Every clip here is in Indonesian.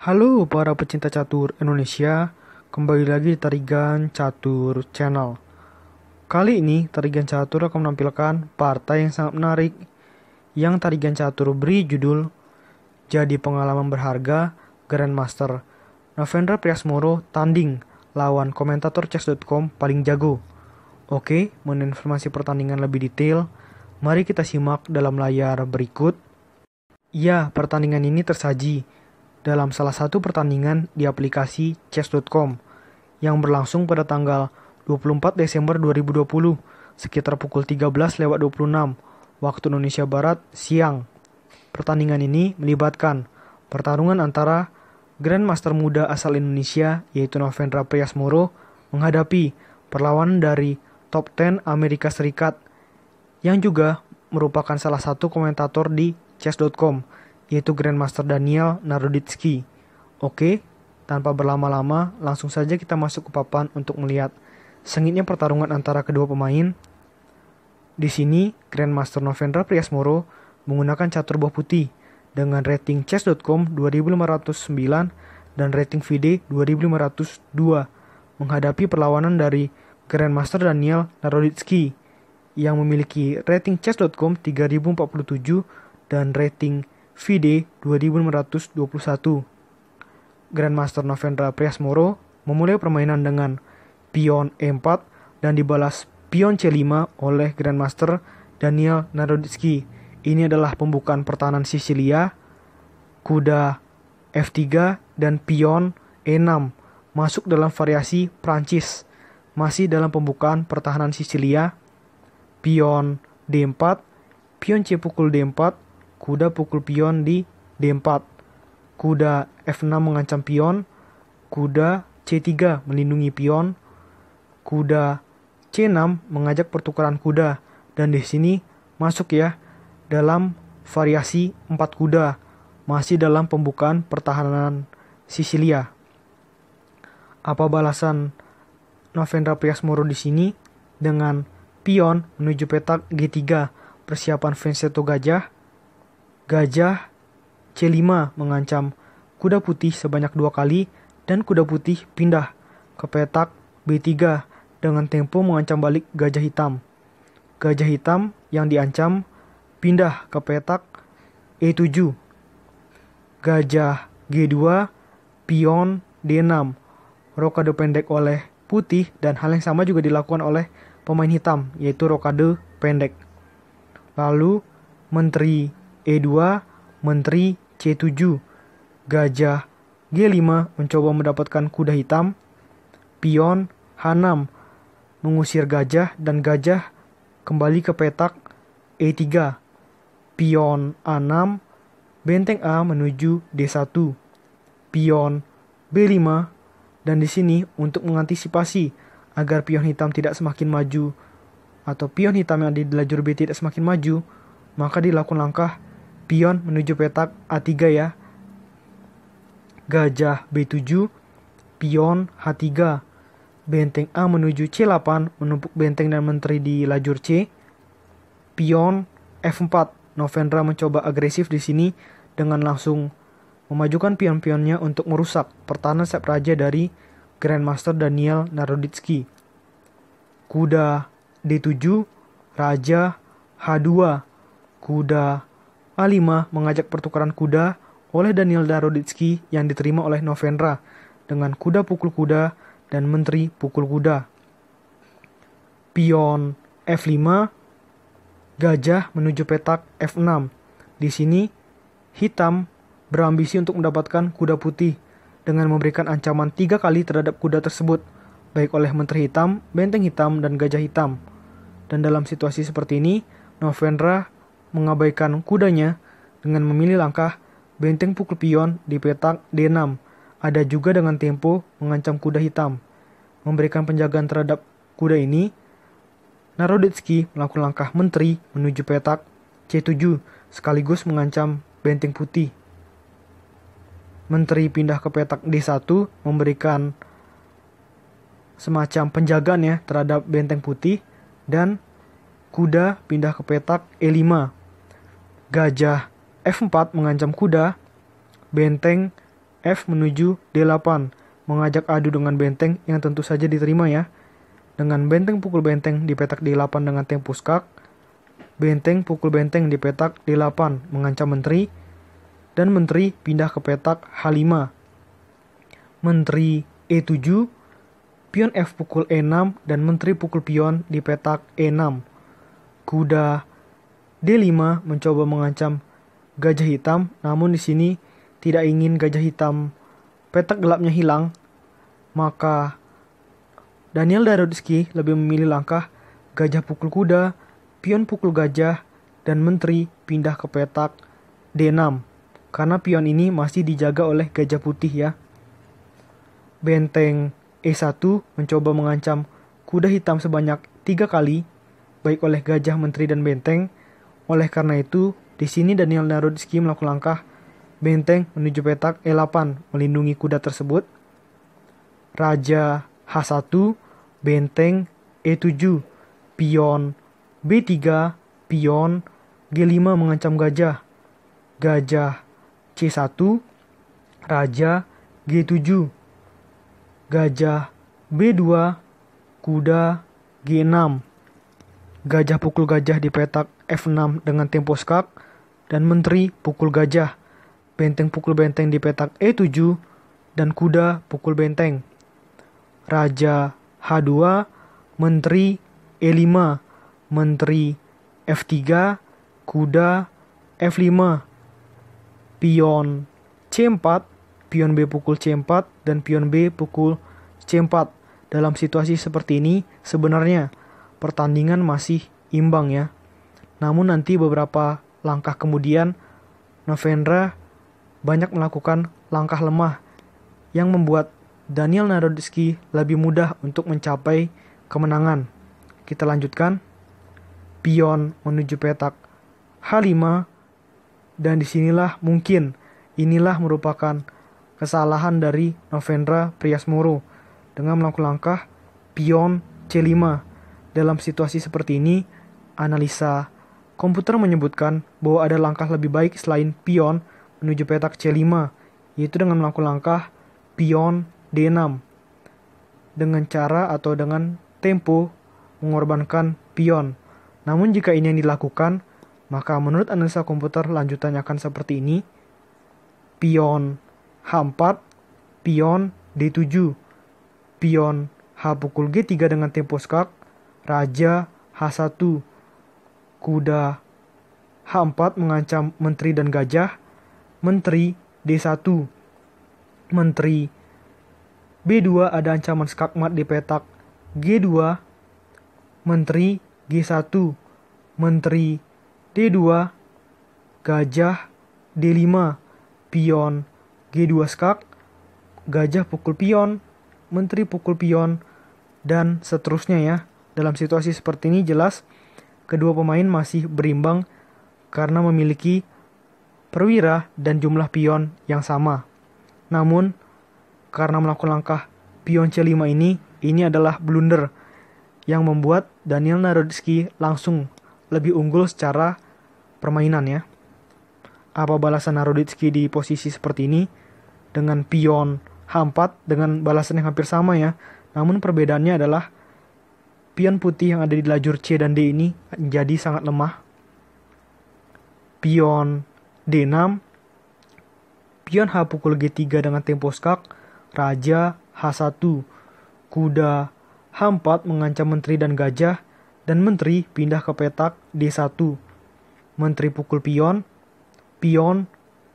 Halo para pecinta catur Indonesia, kembali lagi di Tarigan Catur Channel. Kali ini Tarigan Catur akan menampilkan partai yang sangat menarik yang Tarigan Catur beri judul Jadi Pengalaman Berharga Grandmaster Novendra Priasmoro tanding lawan komentator chess.com paling jago. Oke, mengenai informasi pertandingan lebih detail, mari kita simak dalam layar berikut. Ya, pertandingan ini tersaji dalam salah satu pertandingan di aplikasi chess.com yang berlangsung pada tanggal 24 Desember 2020 sekitar pukul 13.26 waktu Indonesia Barat siang. Pertandingan ini melibatkan pertarungan antara Grandmaster muda asal Indonesia yaitu Novendra Priasmoro menghadapi perlawanan dari top 10 Amerika Serikat yang juga merupakan salah satu komentator di chess.com yaitu Grandmaster Daniel Naroditsky. Oke, tanpa berlama-lama, langsung saja kita masuk ke papan untuk melihat sengitnya pertarungan antara kedua pemain. Di sini, Grandmaster Novendra Priasmoro menggunakan catur buah putih dengan rating chess.com 2509 dan rating FIDE 2502 menghadapi perlawanan dari Grandmaster Daniel Naroditsky yang memiliki rating chess.com 3047 dan rating FIDE 2521. Grandmaster Novendra Priasmoro memulai permainan dengan pion E4 dan dibalas pion C5 oleh Grandmaster Daniel Naroditsky. Ini adalah pembukaan pertahanan Sisilia, kuda F3 dan pion E6 masuk dalam variasi Prancis. Masih dalam pembukaan pertahanan Sisilia, pion D4, pion C pukul D4, kuda pukul pion di D4, kuda F6 mengancam pion, kuda C3 melindungi pion, kuda C6 mengajak pertukaran kuda, dan di sini masuk ya dalam variasi 4 kuda, masih dalam pembukaan pertahanan Sisilia. Apa balasan Novendra Priasmoro di sini? Dengan pion menuju petak G3, persiapan Vincenzo Gajah. Gajah C5 mengancam kuda putih sebanyak 2 kali dan kuda putih pindah ke petak B3 dengan tempo mengancam balik gajah hitam. Gajah hitam yang diancam pindah ke petak E7. Gajah G2, pion D6. Rokade pendek oleh putih dan hal yang sama juga dilakukan oleh pemain hitam yaitu rokade pendek. Lalu menteri E2, menteri C7, gajah G5 mencoba mendapatkan kuda hitam, pion H6 mengusir gajah dan gajah kembali ke petak E3, pion A6, benteng A menuju D1, pion B5, dan di sini untuk mengantisipasi agar pion hitam tidak semakin maju atau pion hitam yang ada di lajur B tidak semakin maju, maka dilakukan langkah pion menuju petak A3 ya. Gajah B7, pion H3, benteng A menuju C8 menumpuk benteng dan menteri di lajur C. Pion F4, Novendra mencoba agresif di sini dengan langsung memajukan pion-pionnya untuk merusak pertahanan sayap raja dari Grandmaster Daniel Naroditsky. Kuda D7, raja H2, kuda A5 mengajak pertukaran kuda oleh Daniel Naroditsky yang diterima oleh Novendra dengan kuda pukul kuda dan menteri pukul kuda. Pion F5, gajah menuju petak F6. Di sini hitam berambisi untuk mendapatkan kuda putih dengan memberikan ancaman 3 kali terhadap kuda tersebut, baik oleh menteri hitam, benteng hitam, dan gajah hitam. Dan dalam situasi seperti ini, Novendra mengabaikan kudanya dengan memilih langkah benteng pukul pion di petak D6. Ada juga dengan tempo mengancam kuda hitam. Memberikan penjagaan terhadap kuda ini, Naroditsky melakukan langkah menteri menuju petak C7 sekaligus mengancam benteng putih. Menteri pindah ke petak D1 memberikan semacam penjagaan ya terhadap benteng putih, dan kuda pindah ke petak E5. Gajah F4 mengancam kuda, benteng F menuju D8, mengajak adu dengan benteng yang tentu saja diterima ya. Dengan benteng pukul benteng di petak D8 dengan tempo skak, benteng pukul benteng di petak D8 mengancam menteri, dan menteri pindah ke petak H5. Menteri E7, pion F pukul E6 dan menteri pukul pion di petak E6. Kuda D5 mencoba mengancam gajah hitam, namun di sini tidak ingin gajah hitam petak gelapnya hilang, maka Daniel Narodsky lebih memilih langkah gajah pukul kuda, pion pukul gajah, dan menteri pindah ke petak D6, karena pion ini masih dijaga oleh gajah putih ya. Benteng E1 mencoba mengancam kuda hitam sebanyak 3 kali, baik oleh gajah, menteri, dan benteng. Oleh karena itu, di sini Daniel Narodsky melakukan langkah benteng menuju petak E8 melindungi kuda tersebut. Raja H1, benteng E7, pion B3, pion G5 mengancam gajah. Gajah C1, raja G7, gajah B2, kuda G6. Gajah pukul gajah di petak F6 dengan tempo skak, dan menteri pukul gajah. Benteng pukul benteng di petak E7, dan kuda pukul benteng. Raja H2, menteri E5, menteri F3, kuda F5. Pion C4, pion B pukul C4, dan pion B pukul C4. Dalam situasi seperti ini, sebenarnya pertandingan masih imbang ya. Namun nanti beberapa langkah kemudian, Novendra banyak melakukan langkah lemah yang membuat Daniel Narodsky lebih mudah untuk mencapai kemenangan. Kita lanjutkan. Pion menuju petak H5, dan disinilah mungkin inilah merupakan kesalahan dari Novendra Priasmoro dengan melakukan langkah pion C5. Dalam situasi seperti ini, analisa komputer menyebutkan bahwa ada langkah lebih baik selain pion menuju petak C5, yaitu dengan melakukan langkah pion D6 dengan cara atau dengan tempo mengorbankan pion. Namun jika ini yang dilakukan, maka menurut analisa komputer lanjutannya akan seperti ini. Pion H4, pion D7, pion H pukul G3 dengan tempo skak, raja H1, kuda H4 mengancam menteri dan gajah, menteri D1, menteri B2 ada ancaman skakmat di petak G2, menteri G1, menteri D2, gajah D5, pion G2 skak, gajah pukul pion, menteri pukul pion, dan seterusnya ya. Dalam situasi seperti ini jelas kedua pemain masih berimbang karena memiliki perwira dan jumlah pion yang sama. Namun karena melakukan langkah pion C5 ini adalah blunder yang membuat Daniel Narodsky langsung lebih unggul secara permainan ya. Apa balasan Narodsky di posisi seperti ini? Dengan pion H4 dengan balasan yang hampir sama ya. Namun perbedaannya adalah pion putih yang ada di lajur C dan D ini menjadi sangat lemah. Pion D6, pion H pukul G3 dengan tempo skak, raja H1, kuda H4 mengancam menteri dan gajah, dan menteri pindah ke petak D1. Menteri pukul pion, pion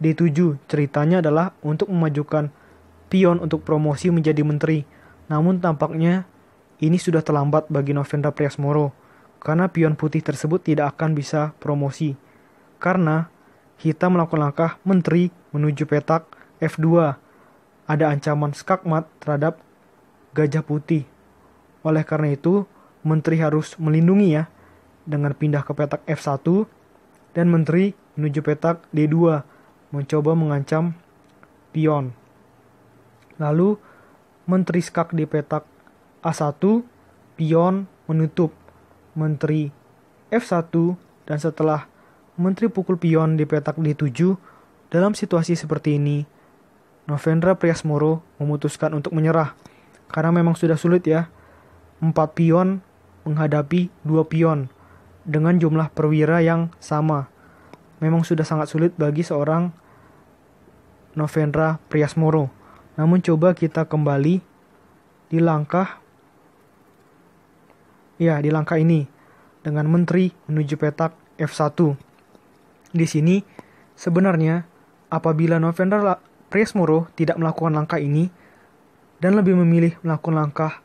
D7. Ceritanya adalah untuk memajukan pion untuk promosi menjadi menteri. Namun tampaknya ini sudah terlambat bagi Novendra Priasmoro, karena pion putih tersebut tidak akan bisa promosi. Karena hitam melakukan langkah menteri menuju petak F2. Ada ancaman skakmat terhadap gajah putih. Oleh karena itu, menteri harus melindungi ya dengan pindah ke petak F1, dan menteri menuju petak D2 mencoba mengancam pion. Lalu menteri skak di petak A1, pion menutup menteri F1, dan setelah menteri pukul pion di petak D7, dalam situasi seperti ini Novendra Priasmoro memutuskan untuk menyerah. Karena memang sudah sulit ya. 4 pion menghadapi 2 pion dengan jumlah perwira yang sama. Memang sudah sangat sulit bagi seorang Novendra Priasmoro. Namun coba kita kembali di langkah ini dengan menteri menuju petak F1. Di sini sebenarnya apabila Novendra Priasmoro tidak melakukan langkah ini dan lebih memilih melakukan langkah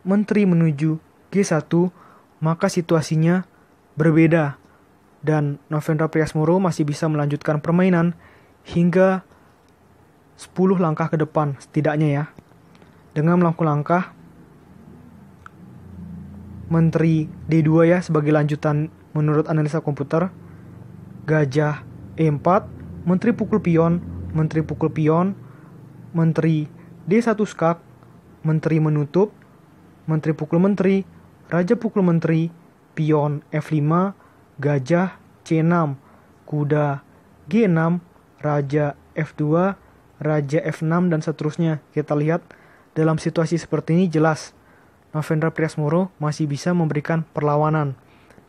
menteri menuju G1, maka situasinya berbeda dan Novendra Priasmoro masih bisa melanjutkan permainan hingga 10 langkah ke depan setidaknya ya. Dengan melakukan langkah menteri D2 ya sebagai lanjutan menurut analisa komputer. Gajah E4, menteri pukul pion, menteri D1 skak, menteri menutup, menteri pukul menteri, raja pukul menteri, pion F5, gajah C6, kuda G6, raja F2, raja F6 dan seterusnya. Kita lihat dalam situasi seperti ini jelas Novendra Priasmoro masih bisa memberikan perlawanan.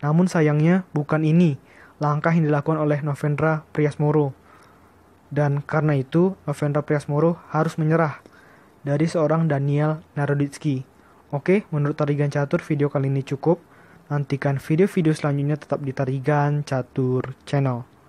Namun sayangnya bukan ini langkah yang dilakukan oleh Novendra Priasmoro. Dan karena itu Novendra Priasmoro harus menyerah dari seorang Daniel Naroditsky. Oke, menurut Tarigan Catur video kali ini cukup. Nantikan video-video selanjutnya tetap di Tarigan Catur Channel.